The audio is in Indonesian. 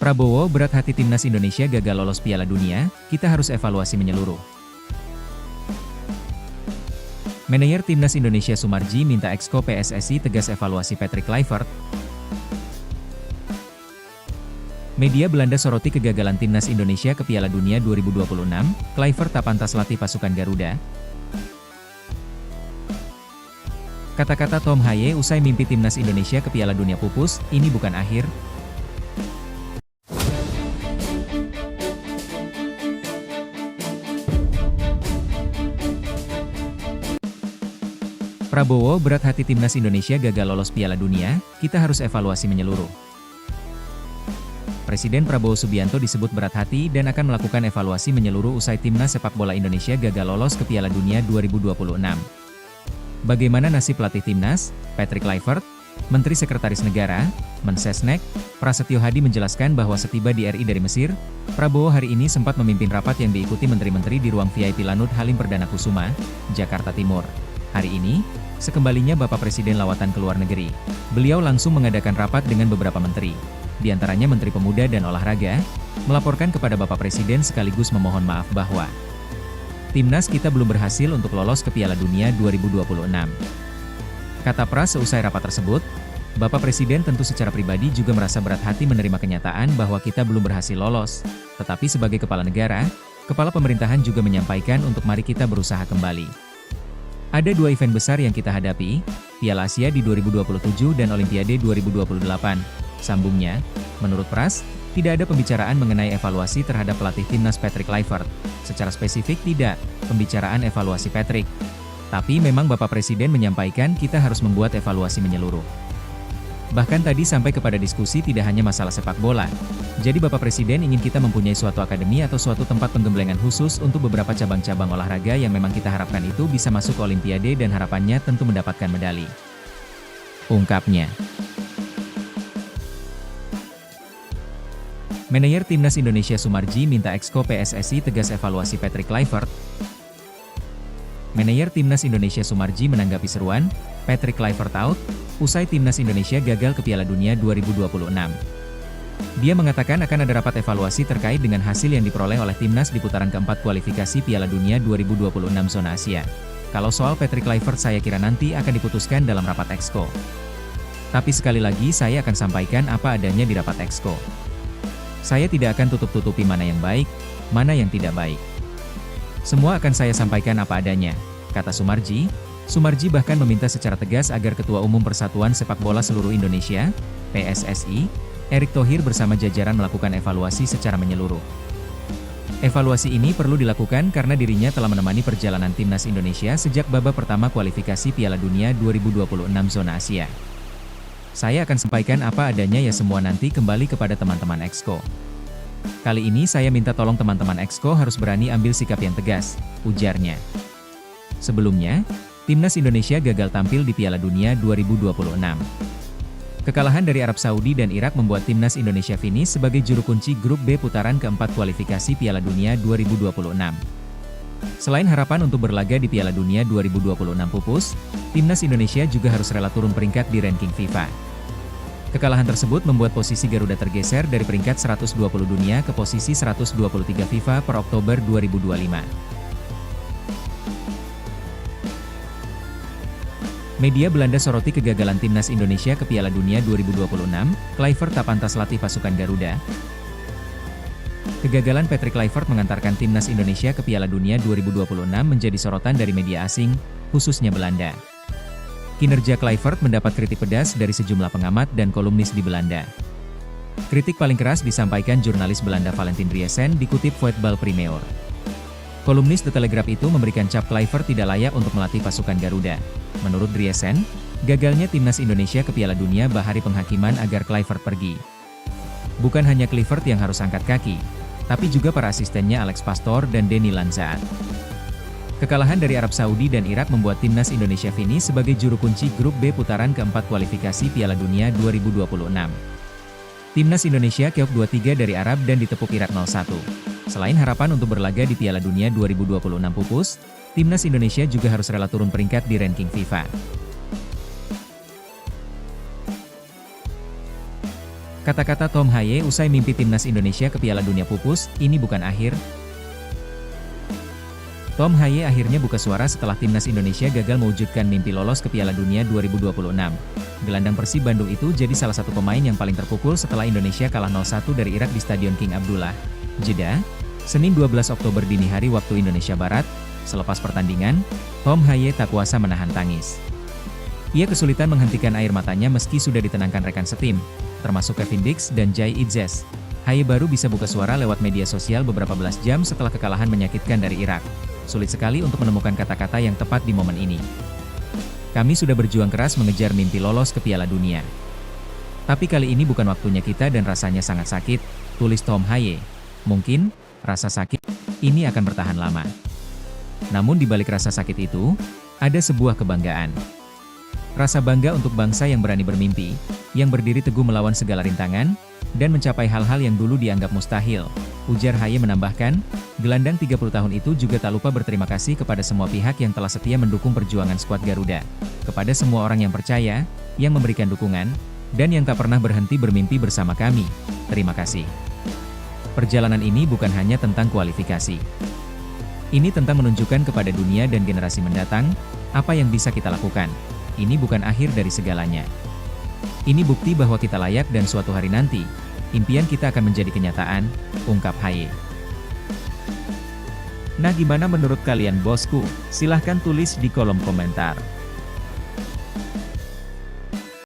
Prabowo, berat hati timnas Indonesia gagal lolos Piala Dunia, kita harus evaluasi menyeluruh. Manajer Timnas Indonesia Soemarji minta Exco PSSI tegas evaluasi Patrick Kluivert. Media Belanda soroti kegagalan Timnas Indonesia ke Piala Dunia 2026, Kluivert tak pantas latih pasukan Garuda. Kata-kata Tom Haye usai mimpi Timnas Indonesia ke Piala Dunia pupus, ini bukan akhir. Prabowo, berat hati Timnas Indonesia gagal lolos Piala Dunia, kita harus evaluasi menyeluruh. Presiden Prabowo Subianto disebut berat hati dan akan melakukan evaluasi menyeluruh usai Timnas Sepak Bola Indonesia gagal lolos ke Piala Dunia 2026. Bagaimana nasib pelatih Timnas, Patrick Kluivert? Menteri Sekretaris Negara, Mensesnek, Prasetyo Hadi menjelaskan bahwa setiba di RI dari Mesir, Prabowo hari ini sempat memimpin rapat yang diikuti menteri-menteri di ruang VIP Lanut Halim Perdana Kusuma, Jakarta Timur. Hari ini, sekembalinya Bapak Presiden lawatan ke luar negeri, beliau langsung mengadakan rapat dengan beberapa menteri, di antaranya Menteri Pemuda dan Olahraga, melaporkan kepada Bapak Presiden sekaligus memohon maaf bahwa Timnas kita belum berhasil untuk lolos ke Piala Dunia 2026. Kata Pras seusai rapat tersebut, Bapak Presiden tentu secara pribadi juga merasa berat hati menerima kenyataan bahwa kita belum berhasil lolos, tetapi sebagai kepala negara, kepala pemerintahan juga menyampaikan untuk mari kita berusaha kembali. Ada dua event besar yang kita hadapi, Piala Asia di 2027 dan Olimpiade 2028. Sambungnya, menurut Pras, tidak ada pembicaraan mengenai evaluasi terhadap pelatih Timnas Patrick Kluivert. Secara spesifik tidak, pembicaraan evaluasi Patrick. Tapi memang Bapak Presiden menyampaikan kita harus membuat evaluasi menyeluruh. Bahkan tadi sampai kepada diskusi tidak hanya masalah sepak bola. Jadi Bapak Presiden ingin kita mempunyai suatu akademi atau suatu tempat penggemblengan khusus untuk beberapa cabang-cabang olahraga yang memang kita harapkan itu bisa masuk ke Olimpiade dan harapannya tentu mendapatkan medali. Ungkapnya. Manajer Timnas Indonesia Soemarji minta Exco PSSI tegas evaluasi Patrick Kluivert. Manajer Timnas Indonesia Soemarji menanggapi seruan, Patrick Kluivert out, usai Timnas Indonesia gagal ke Piala Dunia 2026. Dia mengatakan akan ada rapat evaluasi terkait dengan hasil yang diperoleh oleh Timnas di putaran keempat kualifikasi Piala Dunia 2026 zona Asia. Kalau soal Patrick Kluivert saya kira nanti akan diputuskan dalam rapat Exco. Tapi sekali lagi saya akan sampaikan apa adanya di rapat Exco. Saya tidak akan tutup-tutupi mana yang baik, mana yang tidak baik. Semua akan saya sampaikan apa adanya, kata Soemarji. Soemarji bahkan meminta secara tegas agar Ketua Umum Persatuan Sepak Bola Seluruh Indonesia, PSSI, Erick Thohir bersama jajaran melakukan evaluasi secara menyeluruh. Evaluasi ini perlu dilakukan karena dirinya telah menemani perjalanan Timnas Indonesia sejak babak pertama kualifikasi Piala Dunia 2026 zona Asia. Saya akan sampaikan apa adanya ya semua nanti kembali kepada teman-teman Exco. Kali ini saya minta tolong teman-teman Exco harus berani ambil sikap yang tegas, ujarnya. Sebelumnya, Timnas Indonesia gagal tampil di Piala Dunia 2026. Kekalahan dari Arab Saudi dan Irak membuat Timnas Indonesia finish sebagai juru kunci grup B putaran keempat kualifikasi Piala Dunia 2026. Selain harapan untuk berlaga di Piala Dunia 2026 pupus, Timnas Indonesia juga harus rela turun peringkat di ranking FIFA. Kekalahan tersebut membuat posisi Garuda tergeser dari peringkat 120 dunia ke posisi 123 FIFA per Oktober 2025. Media Belanda soroti kegagalan Timnas Indonesia ke Piala Dunia 2026, Kluivert tak pantas latih pasukan Garuda. Kegagalan Patrick Kluivert mengantarkan Timnas Indonesia ke Piala Dunia 2026 menjadi sorotan dari media asing, khususnya Belanda. Kinerja Kluivert mendapat kritik pedas dari sejumlah pengamat dan kolumnis di Belanda. Kritik paling keras disampaikan jurnalis Belanda Valentin Driessen dikutip Voetbal Premier. Kolumnis The Telegraph itu memberikan cap Kluivert tidak layak untuk melatih pasukan Garuda. Menurut Driessen, gagalnya Timnas Indonesia ke Piala Dunia bahari penghakiman agar Kluivert pergi. Bukan hanya Kluivert yang harus angkat kaki, tapi juga para asistennya Alex Pastor dan Denny Lanzaat. Kekalahan dari Arab Saudi dan Irak membuat Timnas Indonesia finish sebagai juru kunci grup B putaran keempat kualifikasi Piala Dunia 2026. Timnas Indonesia keok 2-3 dari Arab dan ditepuk Irak 0-1. Selain harapan untuk berlaga di Piala Dunia 2026 pupus, Timnas Indonesia juga harus rela turun peringkat di ranking FIFA. Kata-kata Tom Haye usai mimpi timnas Indonesia ke Piala Dunia pupus, ini bukan akhir. Tom Haye akhirnya buka suara setelah timnas Indonesia gagal mewujudkan mimpi lolos ke Piala Dunia 2026. Gelandang Persib Bandung itu jadi salah satu pemain yang paling terpukul setelah Indonesia kalah 0-1 dari Irak di Stadion King Abdullah, Jeddah, Senin 12 Oktober dini hari waktu Indonesia Barat. Selepas pertandingan, Tom Haye tak kuasa menahan tangis. Ia kesulitan menghentikan air matanya meski sudah ditenangkan rekan setim, termasuk Kevin Dix dan Jai Idzes. Haye baru bisa buka suara lewat media sosial beberapa belas jam setelah kekalahan menyakitkan dari Irak. Sulit sekali untuk menemukan kata-kata yang tepat di momen ini. Kami sudah berjuang keras mengejar mimpi lolos ke Piala Dunia. Tapi kali ini bukan waktunya kita dan rasanya sangat sakit, tulis Tom Haye. Mungkin, rasa sakit ini akan bertahan lama. Namun di balik rasa sakit itu, ada sebuah kebanggaan. Rasa bangga untuk bangsa yang berani bermimpi, yang berdiri teguh melawan segala rintangan, dan mencapai hal-hal yang dulu dianggap mustahil. Ujar Haye menambahkan, gelandang 30 tahun itu juga tak lupa berterima kasih kepada semua pihak yang telah setia mendukung perjuangan skuad Garuda. Kepada semua orang yang percaya, yang memberikan dukungan, dan yang tak pernah berhenti bermimpi bersama kami. Terima kasih. Perjalanan ini bukan hanya tentang kualifikasi. Ini tentang menunjukkan kepada dunia dan generasi mendatang, apa yang bisa kita lakukan. Ini bukan akhir dari segalanya. Ini bukti bahwa kita layak dan suatu hari nanti, impian kita akan menjadi kenyataan, ungkap Haye. Nah, gimana menurut kalian bosku? Silahkan tulis di kolom komentar.